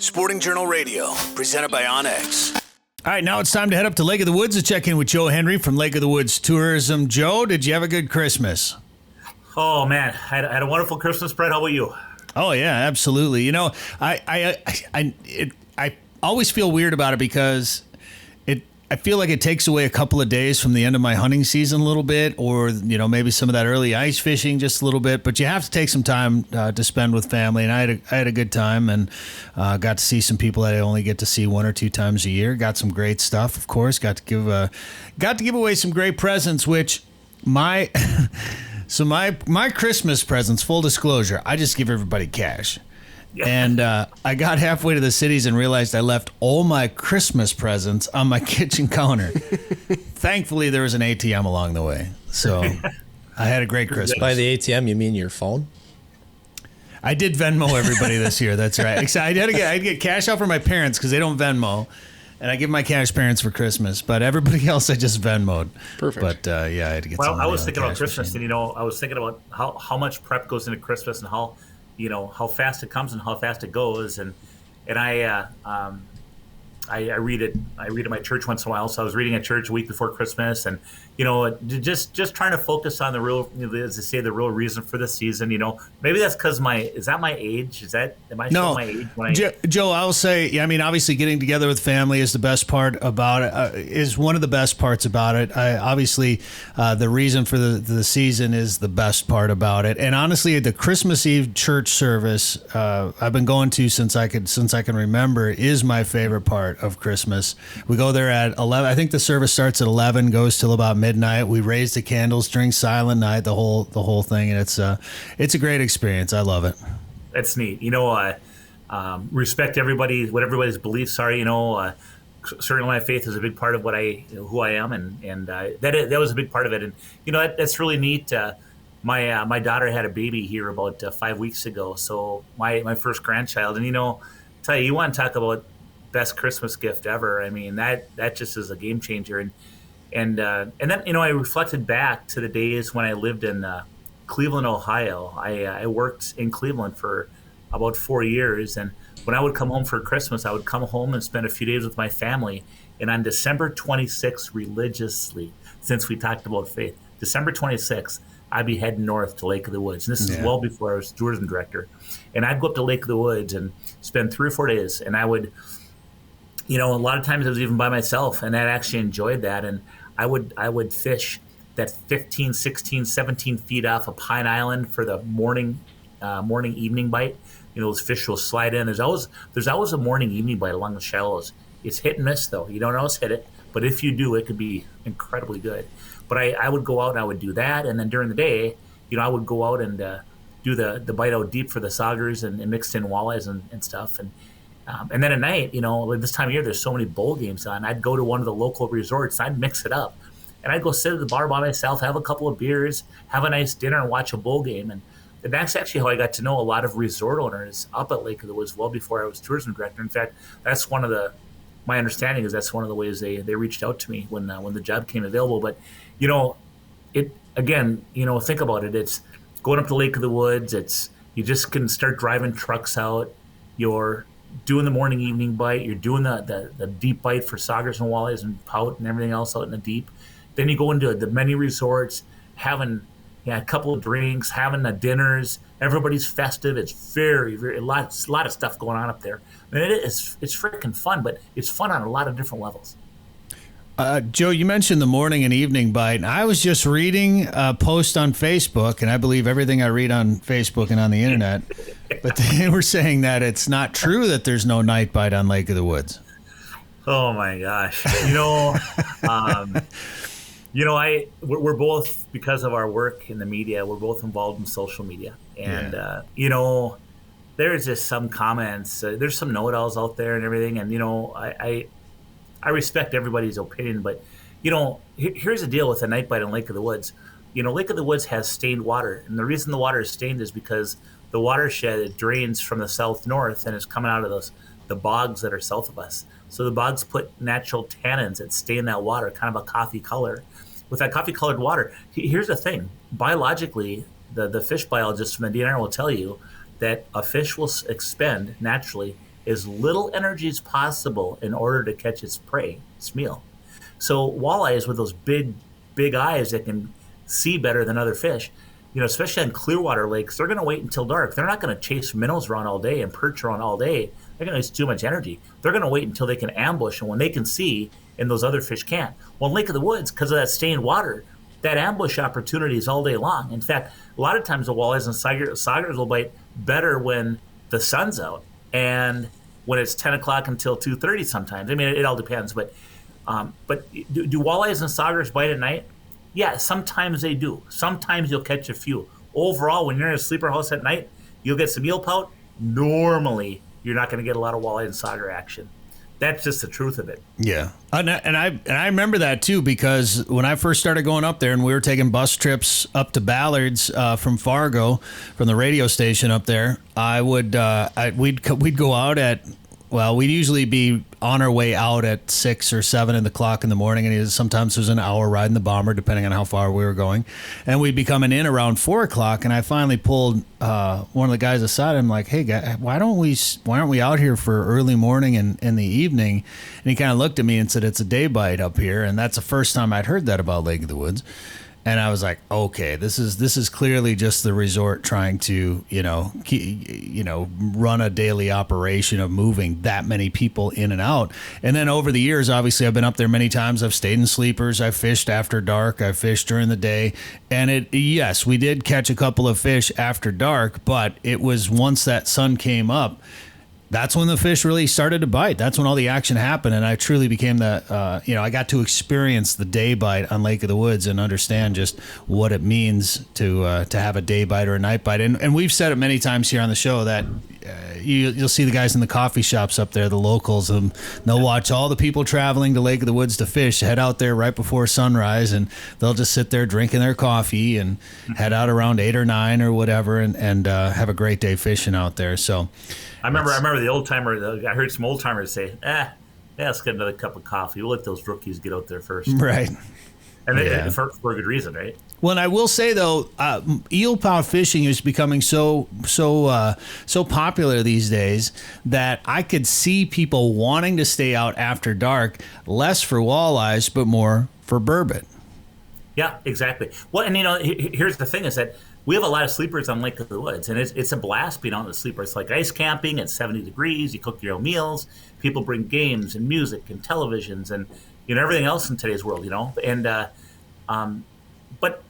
Sporting Journal Radio, presented by Onyx. All right, now it's time to head up to Lake of the Woods to check in with Joe Henry from Lake of the Woods Tourism. Joe, did you have a good Christmas? Oh, man, I had a wonderful Christmas spread. How about you? Oh, yeah, absolutely. You know, I always feel weird about it because I feel like it takes away a couple of days from the end of my hunting season a little bit, or, you know, maybe some of that early ice fishing just a little bit, but you have to take some time to spend with family, and I had a good time, and got to see some people that I only get to see 1 or 2 times a year. Got some great stuff, of course. Got to give away some great presents, which my Christmas presents, full disclosure, I just give everybody cash. Yeah. And I got halfway to the cities and realized I left all my Christmas presents on my kitchen counter. Thankfully, there was an ATM along the way. So I had a great Christmas. By the ATM, you mean your phone? I did Venmo everybody this year. That's right. Except I'd get cash out for my parents because they don't Venmo. And I give my cash parents for Christmas. But everybody else, I just Venmo'd. Perfect. But, yeah, I had to get Well, I was thinking about Christmas. Machine. And, you know, I was thinking about how much prep goes into Christmas and how fast it comes and how fast it goes, and I read it at my church once in a while. So I was reading at church a week before Christmas, and just trying to focus on the real, as they say, the real reason for the season. You know, maybe that's because is that my age? Am I still my age? Joe, I'll say, yeah, I mean, obviously getting together with family is the best part about it, is one of the best parts about it. Obviously, the reason for the season is the best part about it. And honestly, the Christmas Eve church service I've been going to since I can remember is my favorite part of Christmas. We go there at 11. I think the service starts at 11, goes till about midnight. We raise the candles, drink Silent Night, the whole thing, and it's a great experience. I love it. That's neat. You know, respect everybody, what everybody's beliefs are. You know, certainly my faith is a big part of who I am, and that was a big part of it. And you know, that's really neat. My daughter had a baby here about 5 weeks ago, so my first grandchild. And you know, tell you want to talk about best Christmas gift ever. I mean, that just is a game changer. And then, you know, I reflected back to the days when I lived in Cleveland, Ohio. I worked in Cleveland for about 4 years. And when I would come home for Christmas, I would come home and spend a few days with my family. And on December 26th, religiously, since we talked about faith, December 26th, I'd be heading north to Lake of the Woods. And this is well before I was tourism director. And I'd go up to Lake of the Woods and spend 3 or 4 days. And I would, you know, a lot of times I was even by myself, and I actually enjoyed that. And I would fish that 15, 16, 17 feet off of Pine Island for the morning evening bite. You know, those fish will slide in. There's always a morning evening bite along the shallows. It's hit and miss though. You don't always hit it, but if you do, it could be incredibly good. But I would go out and I would do that, and then during the day, you know, I would go out and do the bite out deep for the saugers and mixed in walleyes and stuff. And then at night, you know, this time of year, there's so many bowl games on. I'd go to one of the local resorts, I'd mix it up. And I'd go sit at the bar by myself, have a couple of beers, have a nice dinner, and watch a bowl game. And that's actually how I got to know a lot of resort owners up at Lake of the Woods well before I was tourism director. In fact, that's my understanding is that's one of the ways they reached out to me when the job came available. But, you know, think about it. It's going up to Lake of the Woods. You just can start driving trucks out. You're doing the morning evening bite, you're doing the deep bite for saugers and walleyes and pout and everything else out in the deep. Then you go into the many resorts, having a couple of drinks, having the dinners. Everybody's festive. It's very, very a lot of stuff going on up there. I mean, it's freaking fun, but it's fun on a lot of different levels. Joe, you mentioned the morning and evening bite, and I was just reading a post on Facebook, and I believe everything I read on Facebook and on the internet, but they were saying that it's not true that there's no night bite on Lake of the Woods. Oh my gosh. You know, we're both, because of our work in the media, we're both involved in social media. And, you know, there's just some comments, there's some know-it-alls out there and everything. And, you know, I respect everybody's opinion, but, you know, here's the deal with a night bite on Lake of the Woods. You know, Lake of the Woods has stained water, and the reason the water is stained is because the watershed, it drains from the south north, and it's coming out of the bogs that are south of us. So the bogs put natural tannins that stain that water, kind of a coffee color. With that coffee colored water, here's the thing. Biologically, the fish biologists from the DNR will tell you that a fish will expend naturally as little energy as possible in order to catch its prey, its meal. So walleyes with those big eyes that can see better than other fish, especially on clear water lakes, they're going to wait until dark. They're not going to chase minnows around all day and perch around all day. They're going to use too much energy. They're going to wait until they can ambush, and when they can see, and those other fish can't. Well, in Lake of the Woods, because of that stained water, that ambush opportunity is all day long. In fact, a lot of times the walleyes and saugers will bite better when the sun's out and when it's 10 o'clock until 2:30 sometimes. I mean, it all depends. But do walleyes and saugers bite at night? Yeah, sometimes they do. Sometimes you'll catch a few. Overall, when you're in a sleeper house at night, you'll get some eel pout. Normally, you're not going to get a lot of walleye and sauger action. That's just the truth of it. Yeah. And I remember that too, because when I first started going up there and we were taking bus trips up to Ballards from Fargo, from the radio station up there, we'd go out at, well, we'd usually be on our way out at 6 or 7 o'clock in the morning, and sometimes there's an hour ride in the bomber, depending on how far we were going. And we'd be coming in around 4 o'clock, and I finally pulled one of the guys aside. I'm like, "Hey, guy, why aren't we out here for early morning and in the evening?" And he kind of looked at me and said, "It's a day bite up here," and that's the first time I'd heard that about Lake of the Woods. And I was like, okay, this is clearly just the resort trying to, run a daily operation of moving that many people in and out. And then over the years, obviously, I've been up there many times. I've stayed in sleepers. I've fished after dark. I've fished during the day. And yes, we did catch a couple of fish after dark, but it was once that sun came up, that's when the fish really started to bite. That's when all the action happened, and I truly became I got to experience the day bite on Lake of the Woods and understand just what it means to have a day bite or a night bite. And we've said it many times here on the show that you'll see the guys in the coffee shops up there, the locals, and they'll watch all the people traveling to Lake of the Woods to fish, head out there right before sunrise, and they'll just sit there drinking their coffee and head out around 8 or 9 or whatever and have a great day fishing out there. So I remember the old timer. I heard some old timers say, let's get another cup of coffee. We'll let those rookies get out there first. Right. And for a good reason, right? Well, and I will say though, eel pout fishing is becoming so popular these days that I could see people wanting to stay out after dark, less for walleyes, but more for burbot. Yeah, exactly. Well, and here's the thing: is that we have a lot of sleepers on Lake of the Woods, and it's a blast being on the sleeper. It's like ice camping at 70 degrees. You cook your own meals. People bring games and music and televisions and everything else in today's world. But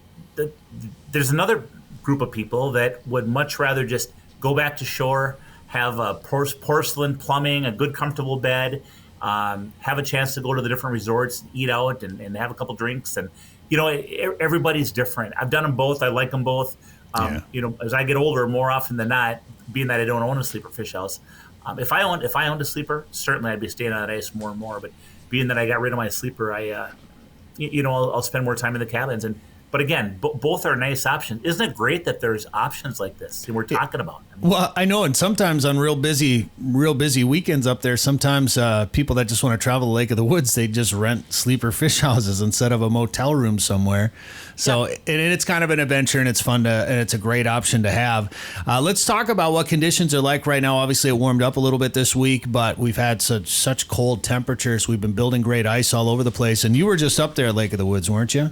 there's another group of people that would much rather just go back to shore, have a porcelain plumbing, a good comfortable bed, have a chance to go to the different resorts, eat out, and have a couple drinks. And everybody's different. I've done them both. I like them both. As I get older, more often than not, being that I don't own a sleeper fish house, if I owned a sleeper, certainly I'd be staying on that ice more and more. But being that I got rid of my sleeper, I'll spend more time in the cabins. But again, both are nice options. Isn't it great that there's options like this and we're talking about them? Well, I know, and sometimes on real busy weekends up there, sometimes people that just want to travel to Lake of the Woods, they just rent sleeper fish houses instead of a motel room somewhere. So it's kind of an adventure, and it's fun and it's a great option to have. Let's talk about what conditions are like right now. Obviously, it warmed up a little bit this week, but we've had such cold temperatures. We've been building great ice all over the place, and you were just up there at Lake of the Woods, weren't you?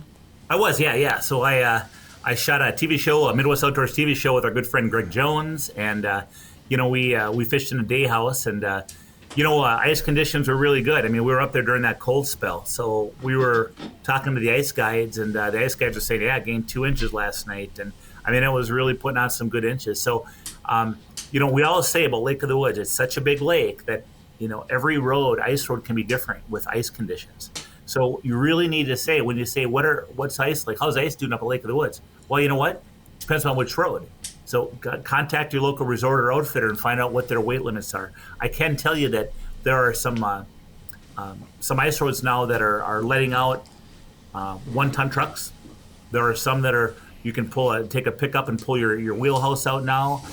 I was, yeah. So I shot a TV show, a Midwest Outdoors TV show with our good friend Greg Jones, and we fished in a day house, and ice conditions were really good. I mean, we were up there during that cold spell, so we were talking to the ice guides, and the ice guides were saying, I gained 2 inches last night, and I mean, it was really putting on some good inches. So, we always say about Lake of the Woods, it's such a big lake that every ice road can be different with ice conditions. So you really need to say, when you say, what's ice like? How's ice doing up at Lake of the Woods? Well, you know what? Depends on which road. So contact your local resort or outfitter and find out what their weight limits are. I can tell you that there are some ice roads now that are letting out 1-ton trucks. There are some that you can take a pickup and pull your wheelhouse out now.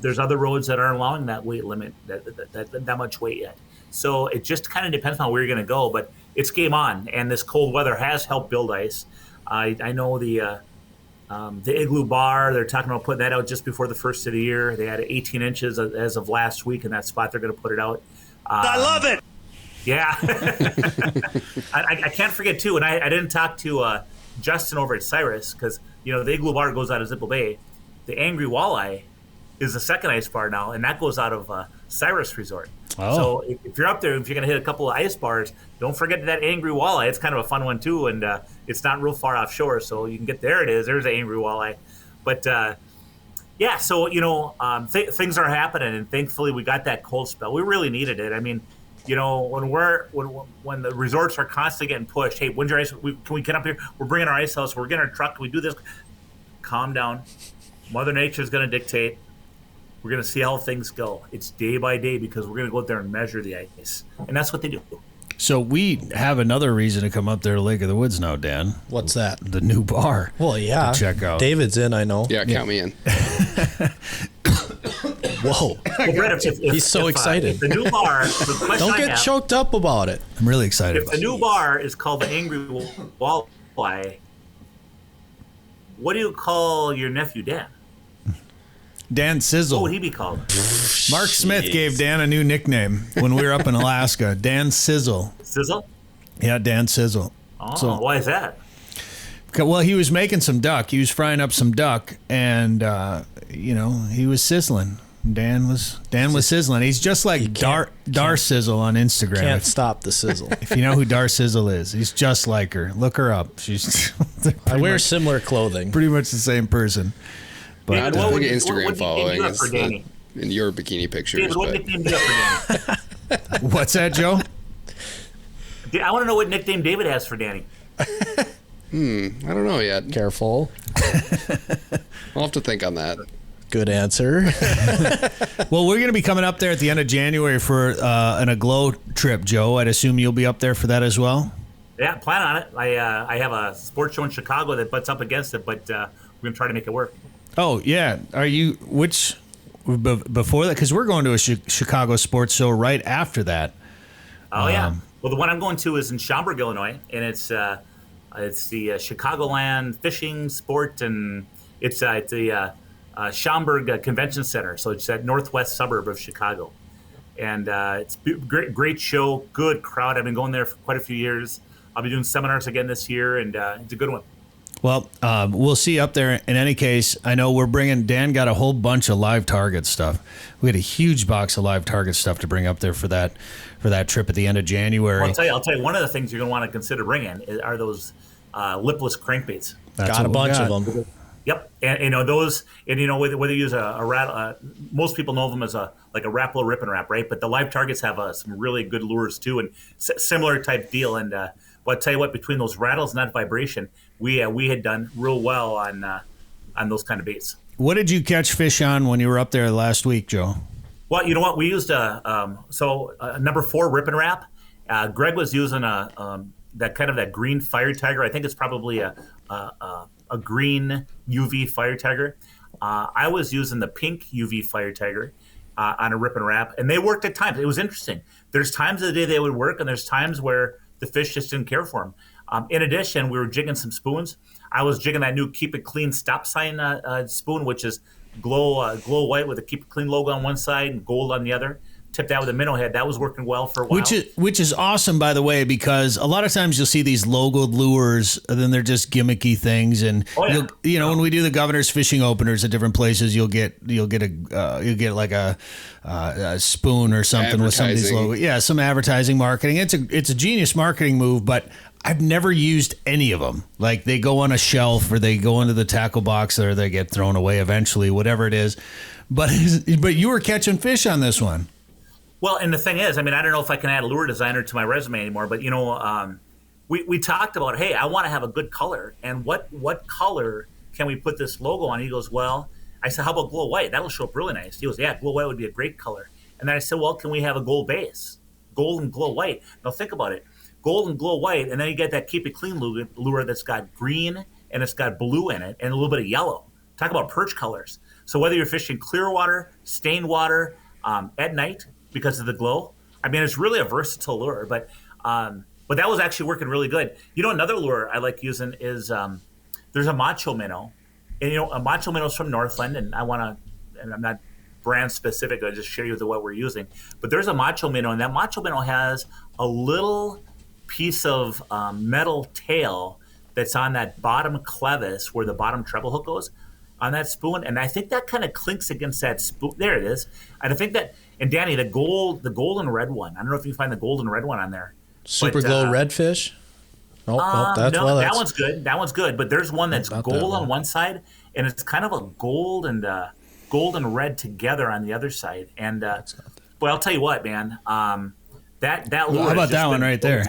There's other roads that aren't allowing that weight limit, that much weight yet. So it just kind of depends on where you're going to go, but it's game on, and this cold weather has helped build ice. I know the The Igloo Bar, they're talking about putting that out just before the first of the year. They had 18 inches as of last week in that spot. They're going to put it out. I love it. Yeah. I can't forget, too, and I didn't talk to Justin over at Cyrus because, the Igloo Bar goes out of Zippo Bay. The Angry Walleye is the second ice bar now, and that goes out of Cyrus Resort. Oh. So if you're up there, if you're going to hit a couple of ice bars, don't forget that Angry Walleye. It's kind of a fun one, too, and it's not real far offshore, so you can get there. It is. There's the Angry Walleye. But, yeah, so, things are happening, and thankfully we got that cold spell. We really needed it. I mean, when the resorts are constantly getting pushed, hey, when's your ice? Can we get up here? We're bringing our ice house. We're getting our truck. Can we do this? Calm down. Mother Nature is going to dictate. We're going to see how things go. It's day by day because we're going to go out there and measure the ice. And that's what they do. So we have another reason to come up there to Lake of the Woods now, Dan. What's that? The new bar. Well, yeah. To check out. David's in, I know. Yeah, count me in. Whoa. Well, Brett, He's so excited. If the new bar, the question Don't I get have, choked up about it. I'm really excited if about the it. new bar is called the Angry Walleye, what do you call your nephew Dan? Dan Sizzle. What would he be called? Mark Smith gave Dan a new nickname when we were up in Alaska. Dan Sizzle. Sizzle? Yeah, Dan Sizzle. Oh, why is that? Well, he was making some duck. He was frying up some duck, and he was sizzling. Dan was sizzling. He's just like Dar Sizzle on Instagram. Can't stop the sizzle. If you know who Dar Sizzle is, he's just like her. Look her up. She's I wear similar clothing. pretty much the same person. But I don't think Instagram what following nickname is do you have for Danny? in your bikini pictures. David, what But nickname do you have for Danny? what's that, Joe? I want to know what nickname David has for Danny. I don't know yet. Careful. I'll have to think on that. Good answer. Well, we're going to be coming up there at the end of January for an Aglow trip, Joe. I'd assume you'll be up there for that as well? Yeah, plan on it. I have a sports show in Chicago that butts up against it, but we're going to try to make it work. Oh, yeah. Are you, before that? Because we're going to a Chicago sports show right after that. Oh, yeah. Well, the one I'm going to is in Schaumburg, Illinois, and it's the Chicagoland Fishing Sport, and it's at the Schaumburg Convention Center. So it's that northwest suburb of Chicago. And it's great show, good crowd. I've been going there for quite a few years. I'll be doing seminars again this year, and it's a good one. Well, we'll see you up there. In any case, I know Dan got a whole bunch of live target stuff. We had a huge box of live target stuff to bring up there for that trip at the end of January. Well, I'll tell you, one of the things you're going to want to consider bringing are those lipless crankbaits. Got a bunch of them. Yep, and those, and whether you use a rattle, most people know them as a Rapala Rip and Wrap, right? But the live targets have some really good lures too, and similar type deal. And well, I'll tell you what, between those rattles and that vibration, we had done real well on those kind of baits. What did you catch fish on when you were up there last week, Joe? Well, you know what, we used a number 4 Rip and Wrap. Greg was using that green fire tiger. I think it's probably a green UV fire tiger. I was using the pink UV fire tiger on a Rip and Wrap, and they worked at times. It was interesting. There's times of the day they would work, and there's times where the fish just didn't care for them. In addition, we were jigging some spoons. I was jigging that new Keep It Clean stop sign spoon, which is glow white with a Keep It Clean logo on one side and gold on the other. Tipped out with a minnow head. That was working well for a while. Which is awesome, by the way, because a lot of times you'll see these logoed lures, and then they're just gimmicky things. And when we do the Governor's Fishing Openers at different places, you'll get like a spoon or something with some of these logos. Yeah, some advertising marketing. It's a genius marketing move, but I've never used any of them. Like they go on a shelf or they go into the tackle box or they get thrown away eventually, whatever it is. But you were catching fish on this one. Well, and the thing is, I don't know if I can add a lure designer to my resume anymore, but we talked about, hey, I want to have a good color, and what color can we put this logo on? He goes, well, I said, how about glow white? That'll show up really nice. He goes, yeah, glow white would be a great color. And then I said, well, can we have a gold base? Gold and glow white. Now think about it. Gold and glow white, and then you get that Keep It Clean lure that's got green and it's got blue in it and a little bit of yellow. Talk about perch colors. So whether you're fishing clear water, stained water, at night, because of the glow. It's really a versatile lure, but that was actually working really good. Another lure I like using is there's a macho minnow And a macho minnow's from Northland, and and I'm not brand specific. I just share you with what we're using. But there's a macho minnow, and that macho minnow has a little piece of metal tail that's on that bottom clevis where the bottom treble hook goes on that spoon, and I think that kind of clinks against that spoon. There it is. And I think that, and Danny, the gold and red one. I don't know if you can find the gold and red one on there. Super glow redfish. No, that's that one's good. That one's good. But there's one that's gold on one side, and it's kind of a gold and red together on the other side. And well, I'll tell you what, man. That lure. How about that one right there?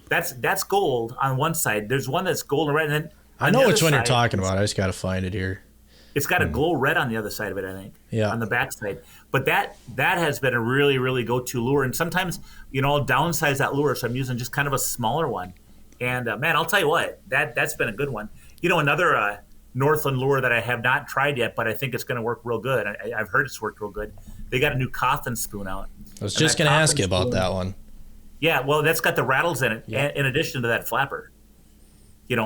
That's gold on one side. There's one that's gold and red, and then I know which one you're talking about. I just got to find it here. It's got a glow red on the other side of it, I think. Yeah. On the back side. But that has been a really, really go-to lure. And sometimes, I'll downsize that lure, so I'm using just kind of a smaller one. And, man, I'll tell you what, that's been a good one. Another Northland lure that I have not tried yet, but I think it's going to work real good. I've heard it's worked real good. They got a new coffin spoon out. I was just going to ask you about that one. Yeah, well, that's got the rattles in it, in addition to that flapper.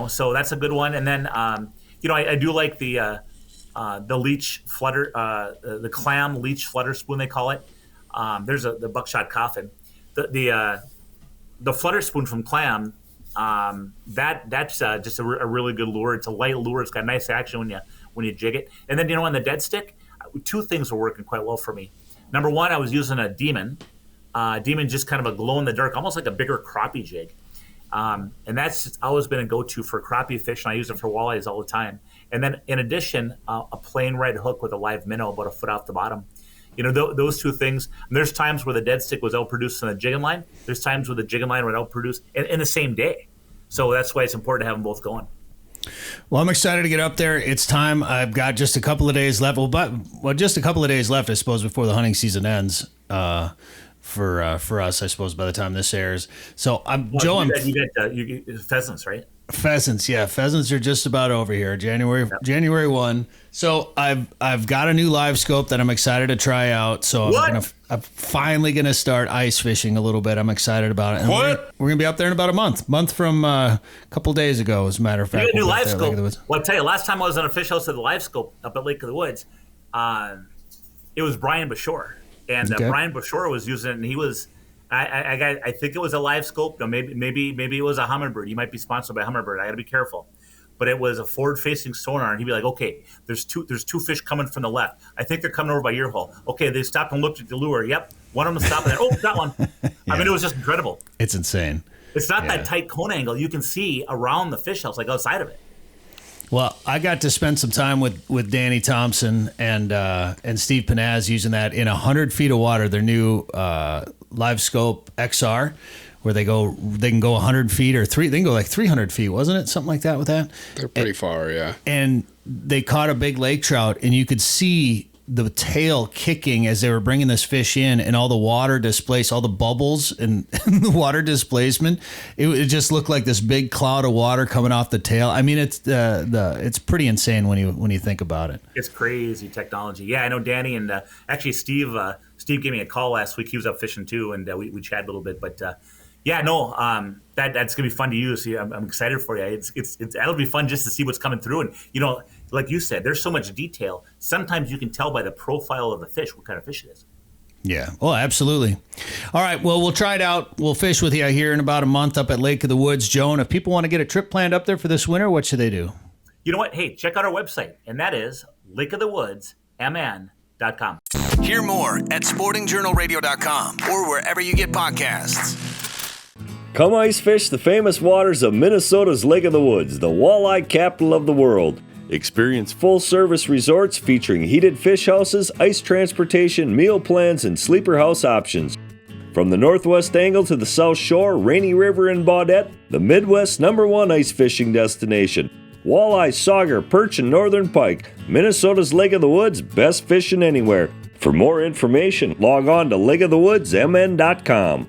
So that's a good one. And then, I do like the leech flutter, the clam leech flutter spoon, they call it. There's the buckshot coffin. The flutter spoon from clam, that's just a really good lure. It's a light lure. It's got nice action when you jig it. And then, on the dead stick, two things were working quite well for me. Number one, I was using a Demon. Demon, just kind of a glow in the dark, almost like a bigger crappie jig. And that's always been a go-to for crappie fish, and I use it for walleyes all the time. And then, in addition, a plain red hook with a live minnow about a foot off the bottom. Those two things. There's times where the dead stick was outproduced on the jigging line. There's times where the jigging line would outproduce in the same day. So that's why it's important to have them both going. Well, I'm excited to get up there. It's time. I've got just a couple of days left. Well, just a couple of days left, I suppose, before the hunting season ends. For us, I suppose, by the time this airs. So Joe. You get pheasants, right? Pheasants, yeah. Pheasants are just about over here. January 1. So I've got a new live scope that I'm excited to try out. So I'm finally gonna start ice fishing a little bit. I'm excited about it. And we're gonna be up there in about a month from a couple days ago, as a matter of fact. You got a new live scope. Well, I'll tell you, last time I was on a fish house at the live scope up at Lake of the Woods, it was Brian Bashore. And Brian Bashore was using it, and he was, I think it was a live scope. No, maybe it was a Humminbird. He might be sponsored by Humminbird. I got to be careful. But it was a forward-facing sonar, and he'd be like, "Okay, there's two fish coming from the left. I think they're coming over by your hole. Okay, they stopped and looked at the lure. Yep, one of them stopped, and then, got one. Yeah. I mean, it was just incredible. It's insane. It's not that tight cone angle. You can see around the fish house, like outside of it. Well, I got to spend some time with Danny Thompson and Steve Panaz using that in 100 feet of water. Their new Live Scope XR, where they can go 100 feet or they can go like 300 feet, wasn't it? Something like that with that. They're pretty far, yeah. And they caught a big lake trout, and you could see the tail kicking as they were bringing this fish in, and all the water displaced, all the bubbles and the water displacement. It just looked like this big cloud of water coming off the tail. I mean, it's it's pretty insane when you think about it. It's crazy technology. Yeah, I know Danny and actually Steve gave me a call last week. He was up fishing too, and we chatted a little bit. But that's gonna be fun to use. I'm excited for you. It's that'll be fun just to see what's coming through. And like you said, there's so much detail. Sometimes you can tell by the profile of the fish what kind of fish it is. Yeah. Oh, absolutely. All right. Well, we'll try it out. We'll fish with you here in about a month up at Lake of the Woods. Joe, and if people want to get a trip planned up there for this winter, what should they do? You know what? Hey, check out our website, and that is lakeofthewoodsmn.com. Hear more at sportingjournalradio.com or wherever you get podcasts. Come ice fish the famous waters of Minnesota's Lake of the Woods, the walleye capital of the world. Experience full-service resorts featuring heated fish houses, ice transportation, meal plans, and sleeper house options. From the northwest angle to the south shore, Rainy River and Baudette, the Midwest's #1 ice fishing destination. Walleye, sauger, perch, and northern pike. Minnesota's Lake of the Woods, best fishing anywhere. For more information, log on to lakeofthewoodsmn.com.